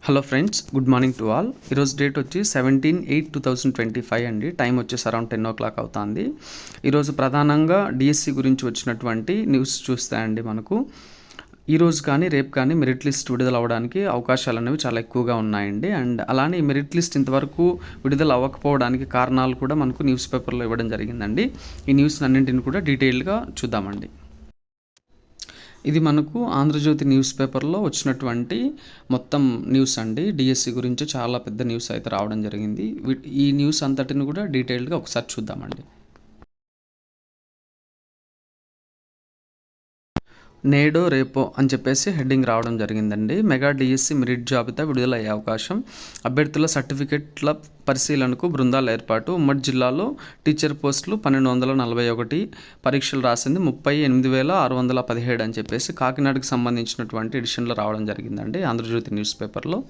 Hello friends, good morning to all. ఈరోజు date వచ్చి 17/8/2025 అండి. టైం వచ్చేసి అరౌండ్ 10 o'clock అవుతుంది. ఈరోజు ప్రధానంగా డిఎస్సి గురించి వచ్చినటువంటి న్యూస్ చూస్తే అండి మనకు ఈరోజు కానీ రేపు కానీ మెరిట్ లిస్ట్ విడుదల అవ్వడానికి అవకాశాలు అనేవి చాలా ఎక్కువగా ఉన్నాయండి. అండ్ అలానే ఈ మెరిట్ లిస్ట్ ఇంతవరకు విడుదల అవ్వకపోవడానికి కారణాలు కూడా మనకు న్యూస్ పేపర్లో ఇవ్వడం జరిగిందండి. ఈ న్యూస్ అన్నింటిని కూడా డీటెయిల్గా చూద్దామండి. ఇది మనకు ఆంధ్రజ్యోతి న్యూస్ పేపర్లో వచ్చినటువంటి మొత్తం న్యూస్ అండి. డిఎస్సి గురించి చాలా పెద్ద న్యూస్ అయితే రావడం జరిగింది. ఈ న్యూస్ అంతటిని కూడా డీటెయిల్గా ఒకసారి చూద్దామండి. నేడో రేపో అని చెప్పేసి హెడ్డింగ్ రావడం జరిగిందండి. మెగా డిఎస్సి మెరిట్ జాబితా విడుదలయ్యే అవకాశం, అభ్యర్థుల సర్టిఫికెట్ల పరిశీలనకు బృందాల ఏర్పాటు, ఉమ్మడి జిల్లాలో టీచర్ పోస్టులు 1241, పరీక్షలు రాసింది 38,617 అని చెప్పేసి కాకినాడకు సంబంధించినటువంటి ఎడిషన్లో రావడం జరిగిందండి ఆంధ్రజ్యోతి న్యూస్ పేపర్లో.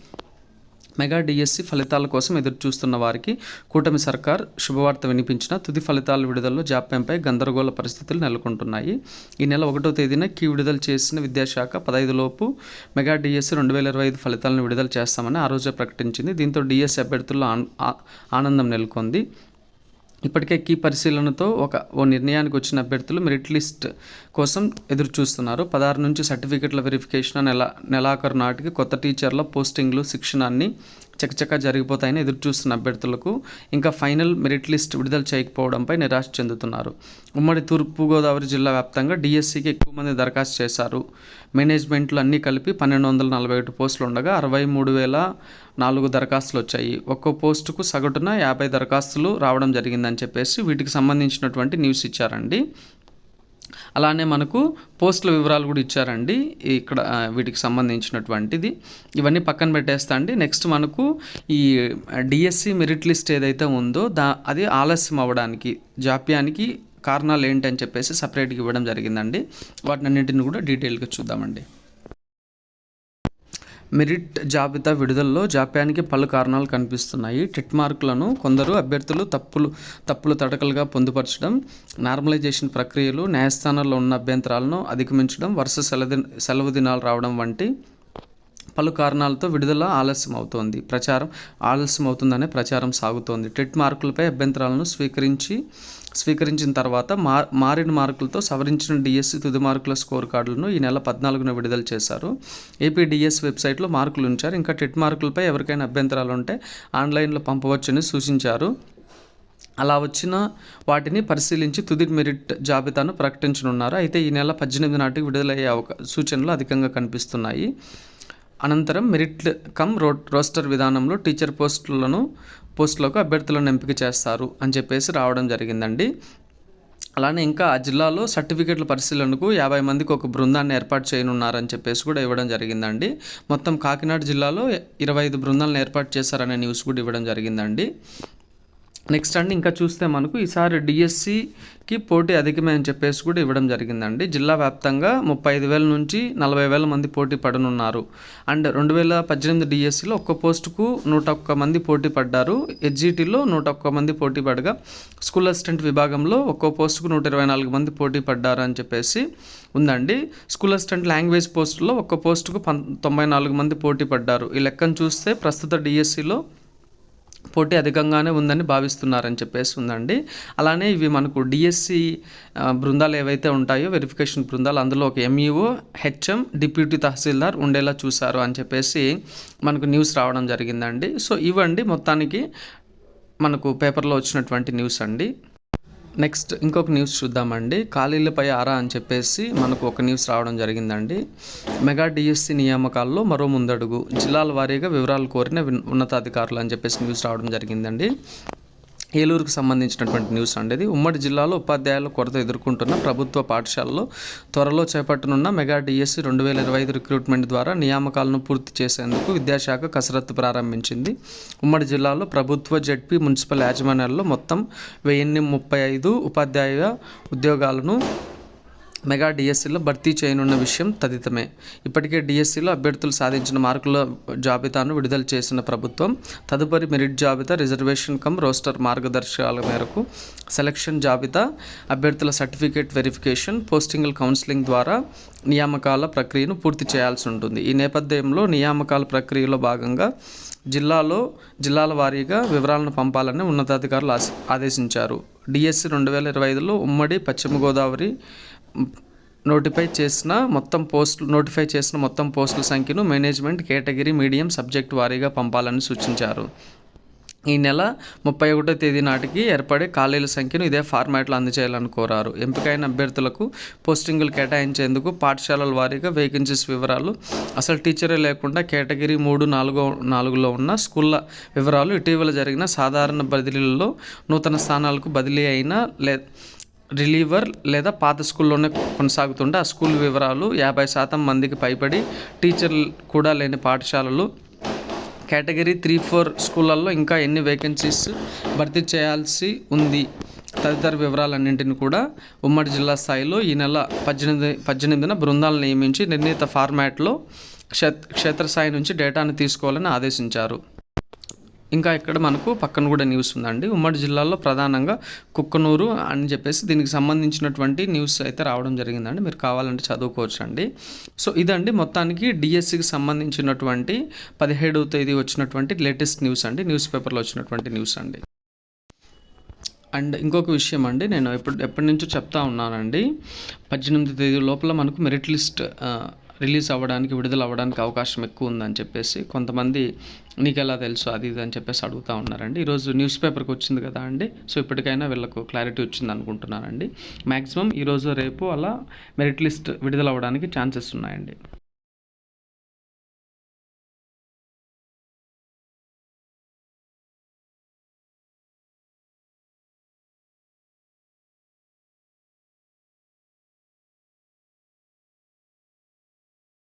మెగా డిఎస్సి ఫలితాల కోసం ఎదురు చూస్తున్న వారికి కూటమి సర్కార్ శుభవార్త వినిపించిన తుది ఫలితాల విడుదలలో జాప్యంపై గందరగోళ పరిస్థితులు నెలకొంటున్నాయి. ఈ నెల 1వ తేదీన విడుదల చేసిన విద్యాశాఖ 15 లోపు మెగా డిఎస్సి 2025 ఫలితాలను విడుదల చేస్తామని ఆ రోజే ప్రకటించింది. దీంతో డిఎస్సి అభ్యర్థుల్లో ఆనందం నెలకొంది. ఇప్పటికే కీ పరిశీలనతో ఓ నిర్ణయానికి వచ్చిన అభ్యర్థులు మెరిట్ లిస్ట్ కోసం ఎదురు చూస్తున్నారు. 16 నుంచి సర్టిఫికెట్ల వెరిఫికేషన్, నెలాఖరు నాటికి కొత్త టీచర్ల పోస్టింగ్లు, శిక్షణ అన్నీ చకచకా జరిగిపోతాయని ఎదురు చూస్తున్న అభ్యర్థులకు ఇంకా ఫైనల్ మెరిట్ లిస్ట్ విడుదల చేయకపోవడంపై నిరాశ చెందుతున్నారు. ఉమ్మడి తూర్పుగోదావరి జిల్లా వ్యాప్తంగా డిఎస్సికి ఎక్కువ మంది దరఖాస్తు చేశారు. మేనేజ్మెంట్లు అన్నీ కలిపి 1241 పోస్టులు ఉండగా 63,004 దరఖాస్తులు వచ్చాయి. ఒక్కో పోస్టుకు సగటున 50 దరఖాస్తులు రావడం జరిగిందని చెప్పేసి వీటికి సంబంధించినటువంటి న్యూస్ ఇచ్చారండి. అలానే మనకు పోస్టుల వివరాలు కూడా ఇచ్చారండి ఇక్కడ వీటికి సంబంధించినటువంటిది. ఇవన్నీ పక్కన పెట్టేస్తా అండి. నెక్స్ట్ మనకు ఈ డిఎస్సి మెరిట్ లిస్ట్ ఏదైతే ఉందో అది ఆలస్యం అవ్వడానికి, జాప్యానికి కారణాలు ఏంటి అని చెప్పేసి సపరేట్గా ఇవ్వడం జరిగిందండి. వాటిని అన్నింటిని కూడా డీటెయిల్గా చూద్దామండి. మెరిట్ జాబితా విడుదలలో జాప్యానికి పలు కారణాలు కనిపిస్తున్నాయి. టెట్ మార్కులను కొందరు అభ్యర్థులు తప్పులు తడకలుగా పొందుపరచడం, నార్మలైజేషన్ ప్రక్రియలు, న్యాయస్థానాల్లో ఉన్న అభ్యంతరాలను అధిగమించడం, వరుస సెలవు దినాలు రావడం వంటి పలు కారణాలతో విడుదల ఆలస్యం అవుతుందనే ప్రచారం సాగుతోంది. టెట్ మార్కులపై అభ్యంతరాలను స్వీకరించిన తర్వాత మారిన మార్కులతో సవరించిన డిఎస్సి తుది మార్కుల స్కోర్ కార్డులను ఈ నెల 14న విడుదల చేశారు. ఏపీ డిఎస్ వెబ్సైట్లో మార్కులు ఉంచారు. ఇంకా టెట్ మార్కులపై ఎవరికైనా అభ్యంతరాలు ఉంటే ఆన్లైన్లో పంపవచ్చని సూచించారు. అలా వచ్చిన వాటిని పరిశీలించి తుది మెరిట్ జాబితాను ప్రకటించనున్నారు. అయితే ఈ నెల 18 నాటికి విడుదలయ్యే సూచనలు అధికంగా కనిపిస్తున్నాయి. అనంతరం మెరిట్ రోస్టర్ విధానంలో టీచర్ పోస్టులకు అభ్యర్థులను ఎంపిక చేస్తారు అని చెప్పేసి రావడం జరిగిందండి. అలానే ఇంకా ఆ జిల్లాలో సర్టిఫికెట్ల పరిశీలనకు 50 మందికి ఒక బృందాన్ని ఏర్పాటు చేయనున్నారని చెప్పేసి కూడా ఇవ్వడం జరిగిందండి. మొత్తం కాకినాడ జిల్లాలో 25 బృందాలను ఏర్పాటు చేశారనే న్యూస్ కూడా ఇవ్వడం జరిగిందండి. నెక్స్ట్ అండి ఇంకా చూస్తే మనకు ఈసారి డిఎస్సికి పోటీ అధికమే అని చెప్పేసి కూడా ఇవ్వడం జరిగిందండి. జిల్లా వ్యాప్తంగా 35,000 నుంచి 40,000 మంది పోటీ పడనున్నారు. అండ్ 2018 డిఎస్సిలో ఒక్క పోస్టుకు 101 మంది పోటీ పడ్డారు. హెచ్జిటిలో 101 మంది పోటీ పడగా స్కూల్ అసిస్టెంట్ విభాగంలో ఒక్కో పోస్టుకు 124 మంది పోటీ పడ్డారు అని చెప్పేసి ఉందండి. స్కూల్ అసిస్టెంట్ లాంగ్వేజ్ పోస్టులో ఒక్క పోస్టుకు 94 మంది పోటీ పడ్డారు. ఈ లెక్కను చూస్తే ప్రస్తుత డిఎస్సిలో పోటీ అధికంగానే ఉందని భావిస్తున్నారని చెప్పేసి ఉందండి. అలానే ఇవి మనకు డిఎస్సి బృందాలు ఏవైతే ఉంటాయో వెరిఫికేషన్ బృందాలు, అందులో ఒక ఎంఈఓ, హెచ్ఎం, డిప్యూటీ తహసీల్దార్ ఉండేలా చూశారు అని చెప్పేసి మనకు న్యూస్ రావడం జరిగిందండి. సో ఇవండి మొత్తానికి మనకు పేపర్లో వచ్చినటువంటి న్యూస్ అండి. నెక్స్ట్ ఇంకొక న్యూస్ చూద్దామండి. ఖాళీలపై ఆరా అని చెప్పేసి మనకు ఒక న్యూస్ రావడం జరిగిందండి. మెగా డిఎస్సి నియామకాల్లో మరో ముందడుగు, జిల్లాల వారీగా వివరాలు కోరిన ఉన్నతాధికారులు అని చెప్పేసి న్యూస్ రావడం జరిగిందండి. ఏలూరుకు సంబంధించినటువంటి న్యూస్ అండి. ఉమ్మడి జిల్లాలో ఉపాధ్యాయుల కొరత ఎదుర్కొంటున్న ప్రభుత్వ పాఠశాలలో త్వరలో చేపట్టనున్న మెగా డిఎస్సి 2025 రిక్రూట్మెంట్ ద్వారా నియామకాలను పూర్తి చేసేందుకు విద్యాశాఖ కసరత్తు ప్రారంభించింది. ఉమ్మడి జిల్లాలో ప్రభుత్వ, జెడ్పీ, మున్సిపల్ యాజమాన్యాల్లో మొత్తం 1035 ఉపాధ్యాయ ఉద్యోగాలను మెగా డిఎస్సిలో భర్తీ చేయనున్న విషయం తదితమే. ఇప్పటికే డిఎస్సిలో అభ్యర్థులు సాధించిన మార్కుల జాబితాను విడుదల చేసిన ప్రభుత్వం తదుపరి మెరిట్ జాబితా, రిజర్వేషన్ కమ్ రోస్టర్ మార్గదర్శకాల మేరకు సెలక్షన్ జాబితా, అభ్యర్థుల సర్టిఫికేట్ వెరిఫికేషన్, పోస్టింగ్ల కౌన్సిలింగ్ ద్వారా నియామకాల ప్రక్రియను పూర్తి చేయాల్సి ఉంటుంది. ఈ నేపథ్యంలో నియామకాల ప్రక్రియలో భాగంగా జిల్లాల వారీగా వివరాలను పంపాలని ఉన్నతాధికారులు ఆదేశించారు. డిఎస్సి 2025లో ఉమ్మడి పశ్చిమ గోదావరి నోటిఫై చేసిన మొత్తం పోస్టుల సంఖ్యను మేనేజ్మెంట్ కేటగిరీ మీడియం సబ్జెక్ట్ వారీగా పంపాలని సూచించారు. ఈ నెల 31వ తేదీ నాటికి ఏర్పడే ఖాళీల సంఖ్యను ఇదే ఫార్మాట్లో అందజేయాలని కోరారు. ఎంపికైన అభ్యర్థులకు పోస్టింగులు కేటాయించేందుకు పాఠశాలల వారీగా వేకెన్సీస్ వివరాలు, అసలు టీచరే లేకుండా కేటగిరీ 3, 4లో ఉన్న స్కూళ్ళ వివరాలు, ఇటీవల జరిగిన సాధారణ బదిలీలలో నూతన స్థానాలకు బదిలీ అయిన రిలీవర్ లేదా పాత స్కూల్లోనే కొనసాగుతుంటే ఆ స్కూల్ వివరాలు, 50% మందికి పైబడి టీచర్లు కూడా లేని పాఠశాలలు, కేటగిరీ 3-4 స్కూళ్ళల్లో ఇంకా ఎన్ని వేకెన్సీస్ భర్తీ చేయాల్సి ఉంది తదితర వివరాలన్నింటినీ కూడా ఉమ్మడి జిల్లా స్థాయిలో ఈ నెల 18న బృందాలను నియమించి నిర్ణీత ఫార్మాట్లో క్షేత్రస్థాయి నుంచి డేటాను తీసుకోవాలని ఆదేశించారు. ఇంకా ఇక్కడ మనకు పక్కన కూడా న్యూస్ ఉందండి. ఉమ్మడి జిల్లాలో ప్రధానంగా కుక్కనూరు అని చెప్పేసి దీనికి సంబంధించినటువంటి న్యూస్ అయితే రావడం జరిగిందండి. మీరు కావాలంటే చదువుకోవచ్చు అండి. సో ఇదండి మొత్తానికి డిఎస్సికి సంబంధించినటువంటి 17వ తేదీ వచ్చినటువంటి లేటెస్ట్ న్యూస్ అండి, న్యూస్ పేపర్లో వచ్చినటువంటి న్యూస్ అండి. అండ్ ఇంకొక విషయం అండి, నేను ఎప్పటి నుంచో చెప్తా ఉన్నానండి, 18వ తేదీ లోపల మనకు మెరిట్ లిస్ట్ విడుదల అవ్వడానికి అవకాశం ఎక్కువ ఉందని చెప్పేసి కొంతమంది నీకు ఎలా తెలుసు అది ఇది అని చెప్పేసి అడుగుతూ ఉన్నారండి. ఈరోజు న్యూస్ పేపర్కి వచ్చింది కదా అండి, సో ఇప్పటికైనా వీళ్ళకు క్లారిటీ వచ్చింది అనుకుంటున్నానండి. మ్యాక్సిమం ఈరోజు రేపు అలా మెరిట్ లిస్ట్ విడుదల అవ్వడానికి ఛాన్సెస్ ఉన్నాయండి.